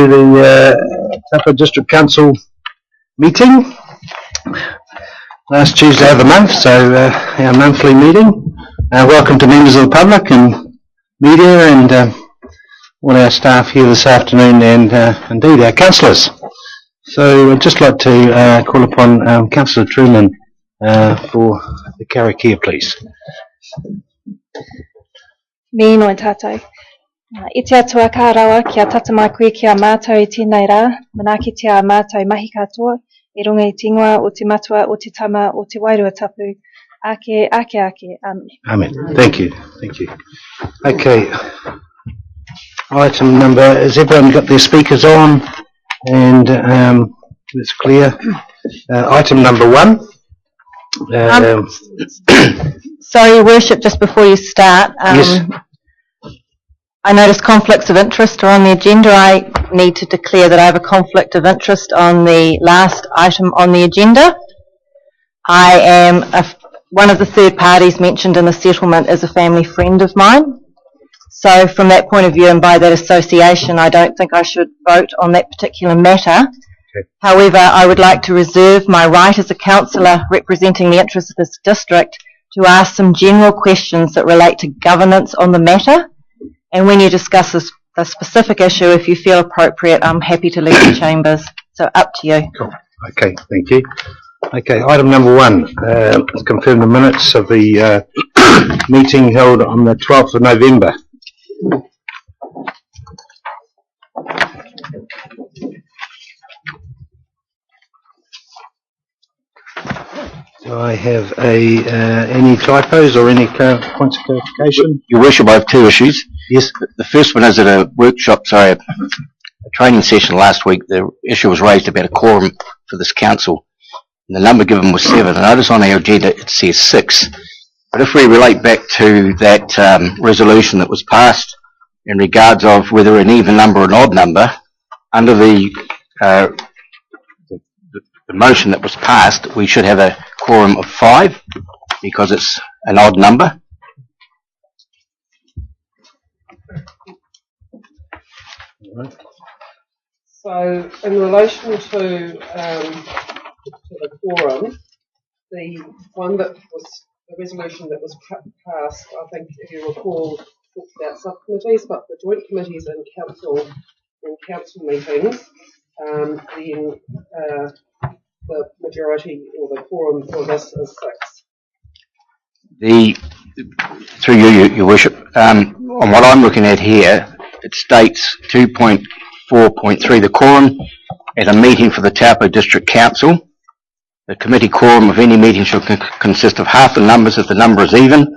To the Taupo District Council meeting, last Tuesday of the month, so our monthly meeting. Welcome to members of the public and media and all our staff here this afternoon, and indeed our councillors. So I'd just like to call upon Councillor Truman for the karakia, please. Me no tātou. I te atua kārawa kia tatama koe kia mātou I tēnei rā, manaki te a mātou mahi katoa, I runga I tingoa o te matua o te tama o te wairua tapu, ake, amen. Amen. Thank you. Okay. Item number, has everyone got their speakers on? And it's clear. Item number 1. Sorry, Your Worship, just before you start, yes. I notice conflicts of interest are on the agenda. I need to declare that I have a conflict of interest on the last item on the agenda. I am one of the third parties mentioned in the settlement is a family friend of mine. So from that point of view and by that association, I don't think I should vote on that particular matter. Okay. However, I would like to reserve my right as a councillor representing the interests of this district to ask some general questions that relate to governance on the matter. And when you discuss a specific issue, if you feel appropriate, I'm happy to leave the chambers. So up to you. Cool. Okay, thank you. Okay, item number 1. Confirm the minutes of the meeting held on the 12th of November. Do I have any typos or any points of clarification? Your Worship, I have 2 issues. Yes. The first one is at a workshop, a training session last week, the issue was raised about a quorum for this council. And the number given was 7. And notice on our agenda it says 6. But if we relate back to that resolution that was passed in regards of whether an even number or an odd number, under the motion that was passed, we should have a quorum of 5 because it's an odd number. So, in relation to the quorum, the resolution that was passed, I think, if you recall, talked about subcommittees, but the joint committees and council meetings, then the majority or the quorum for this is 6. Through you, Your Worship, on what I'm looking at here, it states 2.4.3, the quorum at a meeting for the Taupo District Council. The committee quorum of any meeting shall consist of half the numbers if the number is even,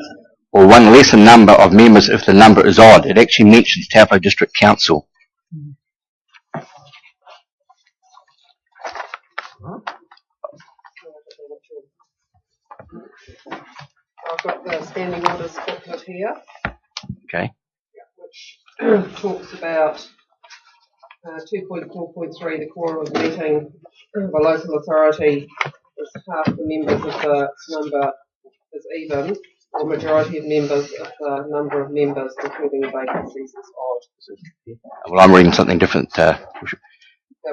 or one lesser number of members if the number is odd. It actually mentions Taupo District Council. I've got the standing orders booklet here. Okay. Which talks about 2.4.3, the quorum of meeting of a local authority is half the members if the number is even, or majority of members if the number of members, including vacancies, is odd. Well, I'm reading something different. The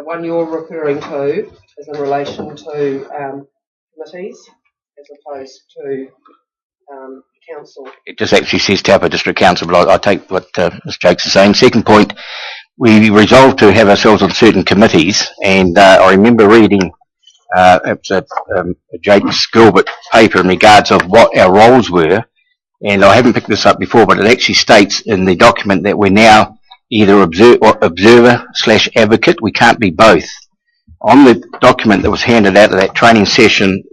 one you're referring to is in relation to committees as opposed to council. It just actually says Taupo District Council, but I take what Ms. Jakes is saying. Second point, we resolved to have ourselves on certain committees, and I remember reading it was a Jakes Gilbert paper in regards of what our roles were, and I haven't picked this up before, but it actually states in the document that we're now either observer/advocate. We can't be both. On the document that was handed out at that training session,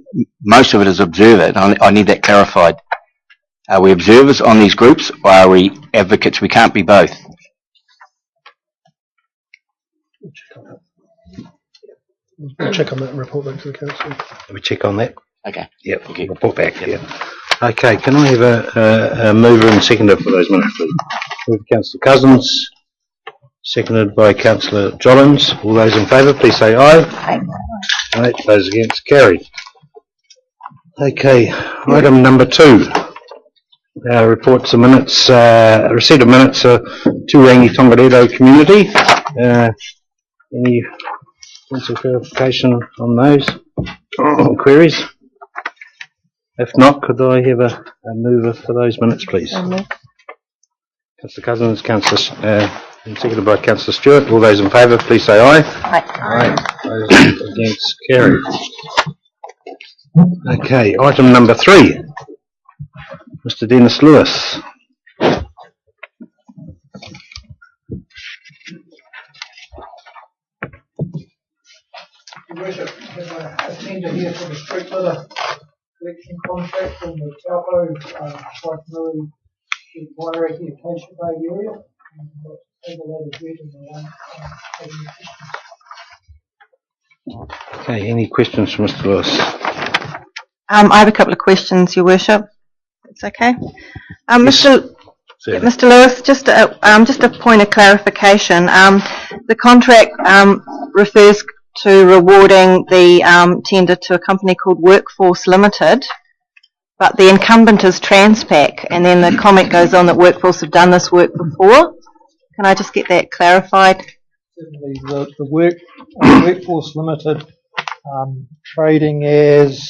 most of it is observer, and I need that clarified. Are we observers on these groups, or are we advocates? We can't be both. We'll check on that and report back to the council. Let me check on that. Okay. Yep, okay. Report back, yeah. Okay, can I have a mover and seconder for those minutes, please? Move Councillor Cousins, seconded by Councillor Jollins. All those in favour, please say aye. Aye. Aye. Those against, carried. Okay, item number 2. Reports of minutes, receipt of minutes, Turangi-Tongariro community. Any points of clarification on those queries? If not, could I have a mover for those minutes, please? Councillor Cousins, Councillor, seconded by Councillor Stewart. All those in favour, please say aye. Aye. Those against, carried. Okay, item number 3. Mr. Dennis Lewis. Your Worship, I have a tender here for the street litter collection contract from the Taupo, Whai to Wairaki Acacia Bay area. Okay, any questions from Mr. Lewis? I have a couple of questions, Your Worship. It's okay. Mr. Lewis, just a point of clarification. The contract refers to rewarding the tender to a company called Workforce Limited, but the incumbent is Transpac, and then the comment goes on that Workforce have done this work before. Can I just get that clarified? Certainly, the Workforce Limited trading as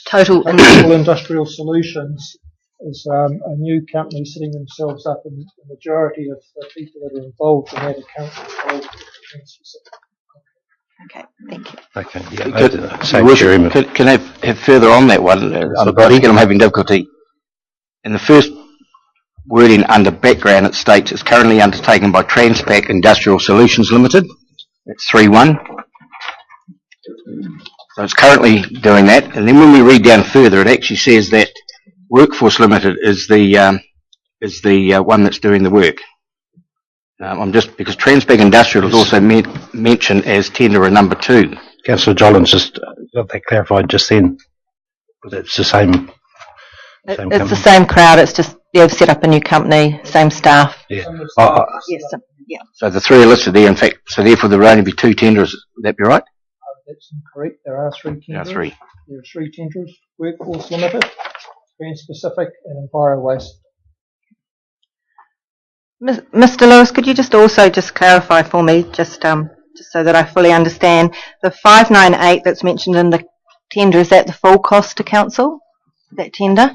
Total Industrial Solutions is a new company setting themselves up, and the majority of the people that are involved in that are currently involved with the specific. Okay, thank you. Okay, Can I have further on that one? I'm having difficulty. In the first wording under background, it states it's currently undertaken by Transpac Industrial Solutions Limited. That's 3.1. So it's currently doing that. And then when we read down further, it actually says that Workforce Limited is the one that's doing the work. I'm just, because Transpac Industrial is also mentioned as tenderer number 2. Councillor Jollins just got that clarified just then. It's the same. It's the same crowd. It's just they've set up a new company, same staff. Yeah. Yes. Yeah. So the 3 are listed there. In fact, so therefore there will only be 2 tenderers. Would that be right? That's incorrect. There are 3 tenderers. There are 3. There are 3 tenderers. Workforce Limited, Trans-Pacific, and EnviroWaste. Mr. Lewis, could you just also just clarify for me, just so that I fully understand, the 598 that's mentioned in the tender, is that the full cost to council? That tender?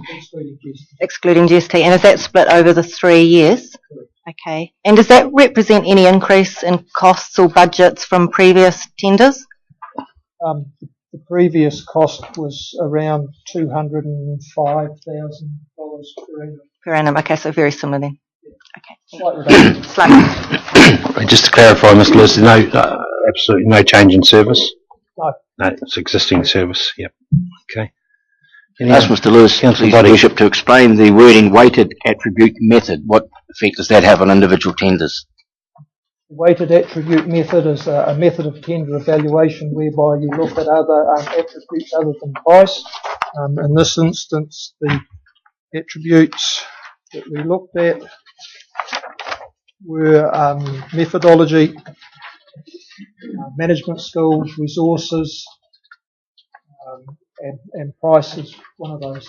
Excluding GST. And is that split over the 3 years? Correct. Okay. And does that represent any increase in costs or budgets from previous tenders? The previous cost was around $205,000 per annum. Per annum. Okay, so very similar then. Okay. Slight reduction. Slightly. Just to clarify, Mr. Lewis, absolutely no change in service? No. No, it's existing service. Yep. Okay. Ask Mr. Lewis, please, Bishop, to explain the wording weighted attribute method. What effect does that have on individual tenders? The weighted attribute method is a method of tender evaluation whereby you look at other attributes other than price. In this instance, the attributes that we looked at were methodology, management skills, resources, and price is one of those.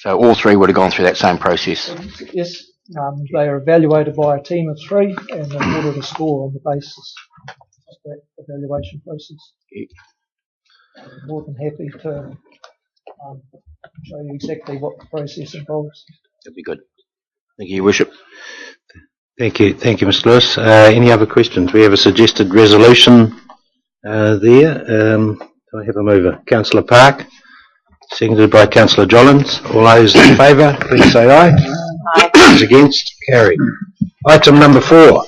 So all 3 would have gone through that same process? Yes, they are evaluated by a team of 3 and they're awarded a score on the basis of that evaluation process. I'm more than happy to show you exactly what the process involves. That'd be good. Thank you, Your Worship. Thank you, Mr. Lewis. Any other questions? We have a suggested resolution there. Do I have a mover? Councillor Park, seconded by Councillor Jollins. All those in favour, please say aye. Aye. Those against, carried. Item number 4.